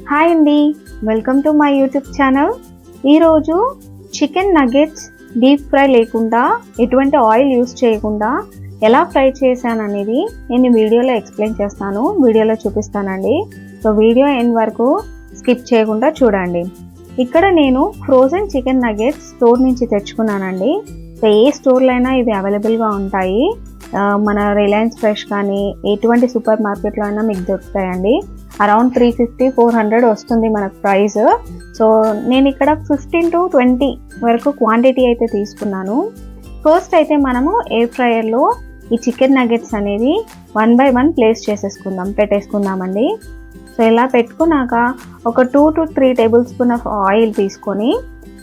Hi అండి, welcome to my YouTube channel. ఈరోజు chicken nuggets deep fry లేకుండా, ఎటువంటి ఆయిల్ యూస్ చేయకుండా ఎలా ఫ్రై చేశాననేది నేను వీడియోలో ఎక్స్ప్లెయిన్ చేస్తాను, వీడియోలో చూపిస్తానండి. సో వీడియో ఎండ్ వరకు స్కిప్ చేయకుండా చూడండి. ఇక్కడ నేను ఫ్రోజన్ చికెన్ నగెట్స్ స్టోర్ నుంచి తెచ్చుకున్నానండి. సో ఏ స్టోర్లో అయినా ఇవి అవైలబుల్గా ఉంటాయి. మన రిలయన్స్ ఫ్రెష్ కానీ ఎటువంటి సూపర్ మార్కెట్లో అయినా మీకు దొరుకుతాయండి. అరౌండ్ 350-400 వస్తుంది మనకు ప్రైస్. సో నేను ఇక్కడ 15 to 20 వరకు క్వాంటిటీ అయితే తీసుకున్నాను. ఫస్ట్ అయితే మనము ఎయిర్ ఫ్రైయర్లో ఈ చికెన్ నగెట్స్ అనేది 1 by 1 ప్లేస్ పెట్టేసుకుందామండి. సో ఇలా పెట్టుకున్నాక ఒక 2 to 3 table spoon of oil తీసుకొని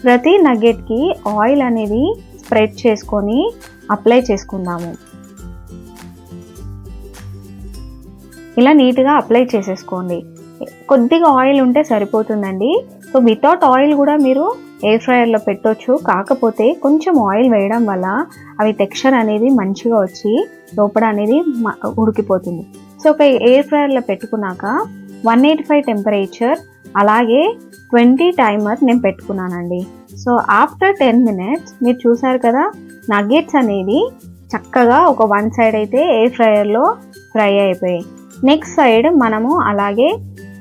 ప్రతి నగెట్కి ఆయిల్ అనేది స్ప్రెడ్ చేసుకొని అప్లై చేసుకుందాము. ఇలా నీట్గా అప్లై చేసేసుకోండి. కొద్దిగా ఆయిల్ ఉంటే సరిపోతుందండి. సో వితౌట్ ఆయిల్ కూడా మీరు ఎయిర్ ఫ్రైయర్లో పెట్టొచ్చు. కాకపోతే కొంచెం ఆయిల్ వేయడం వల్ల అవి టెక్స్చర్ అనేది మంచిగా వచ్చి లోపల అనేది ఉడికిపోతుంది. సో ఒక ఎయిర్ ఫ్రైయర్లో పెట్టుకున్నాక 185 టెంపరేచర్ అలాగే 20 టైమర్ నేను పెట్టుకున్నానండి. సో ఆఫ్టర్ 10 minutes మీరు చూసారు కదా, నగెట్స్ అనేది చక్కగా ఒక 1 side అయితే ఎయిర్ ఫ్రైయర్లో ఫ్రై అయిపోయాయి. నెక్స్ట్ సైడ్ మనము అలాగే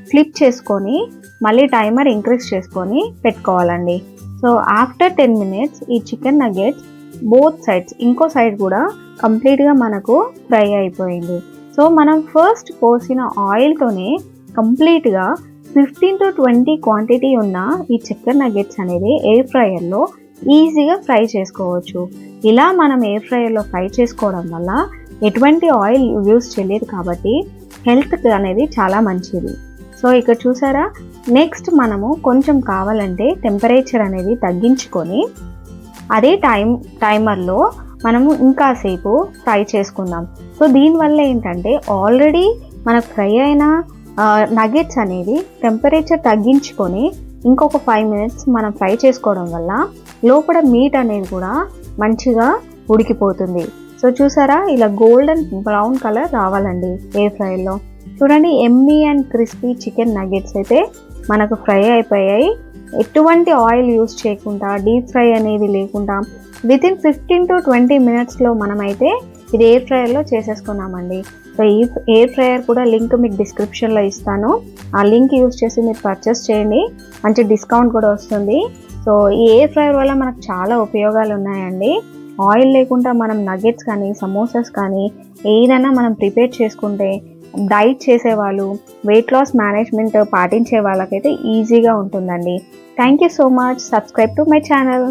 ఫ్లిప్ చేసుకొని మళ్ళీ టైమర్ ఇంక్రీజ్ చేసుకొని పెట్టుకోవాలండి. సో ఆఫ్టర్ 10 minutes ఈ చికెన్ నగెట్స్ బోత్ సైడ్స్, ఇంకో సైడ్ కూడా కంప్లీట్గా మనకు ఫ్రై అయిపోయింది. సో మనం ఫస్ట్ పోసిన ఆయిల్తోనే కంప్లీట్గా 15 to 20 క్వాంటిటీ ఉన్న ఈ చికెన్ నగెట్స్ అనేది ఎయిర్ ఫ్రైయర్లో ఈజీగా ఫ్రై చేసుకోవచ్చు. ఇలా మనం ఎయిర్ ఫ్రైయర్లో ఫ్రై చేసుకోవడం వల్ల ఎటువంటి ఆయిల్ యూజ్ చేయలేదు కాబట్టి హెల్త్ అనేది చాలా మంచిది. సో ఇక్కడ చూసారా, నెక్స్ట్ మనము కొంచెం కావాలంటే టెంపరేచర్ అనేది తగ్గించుకొని అదే టైమర్లో మనము ఇంకాసేపు ఫ్రై చేసుకుందాం. సో దీనివల్ల ఏంటంటే ఆల్రెడీ మనకు ఫ్రై అయిన నగెట్స్ అనేది టెంపరేచర్ తగ్గించుకొని ఇంకొక 5 minutes మనం ఫ్రై చేసుకోవడం వల్ల లోపల మీట్ అనేది కూడా మంచిగా ఉడికిపోతుంది. సో చూసారా, ఇలా గోల్డెన్ బ్రౌన్ కలర్ రావాలండి ఎయిర్ ఫ్రైలో. చూడండి, Emmy and crispy chicken nuggets అయితే మనకు ఫ్రై అయిపోయాయి. ఎటువంటి ఆయిల్ యూస్ చేయకుండా, డీప్ ఫ్రై అనేది లేకుండా వితిన్ 15 to 20 minutesలో మనమైతే ఇది ఎయిర్ ఫ్రైయర్లో చేసేసుకున్నామండి. సో ఈ ఎయిర్ ఫ్రైయర్ కూడా లింక్ మీకు డిస్క్రిప్షన్లో ఇస్తాను. ఆ లింక్ యూస్ చేసి మీరు పర్చేస్ చేయండి, మంచి డిస్కౌంట్ కూడా వస్తుంది. సో ఈ ఎయిర్ ఫ్రైయర్ వల్ల మనకు చాలా ఉపయోగాలు ఉన్నాయండి. ఆయిల్ లేకుండా మనం నగెట్స్ కానీ సమోసాస్ కానీ ఏదైనా మనం ప్రిపేర్ చేసుకుంటే డైట్ చేసేవాళ్ళు, వెయిట్ లాస్ మేనేజ్మెంట్ పాటించే వాళ్ళకైతే ఈజీగా ఉంటుందండి. Thank you so much. Subscribe to my channel.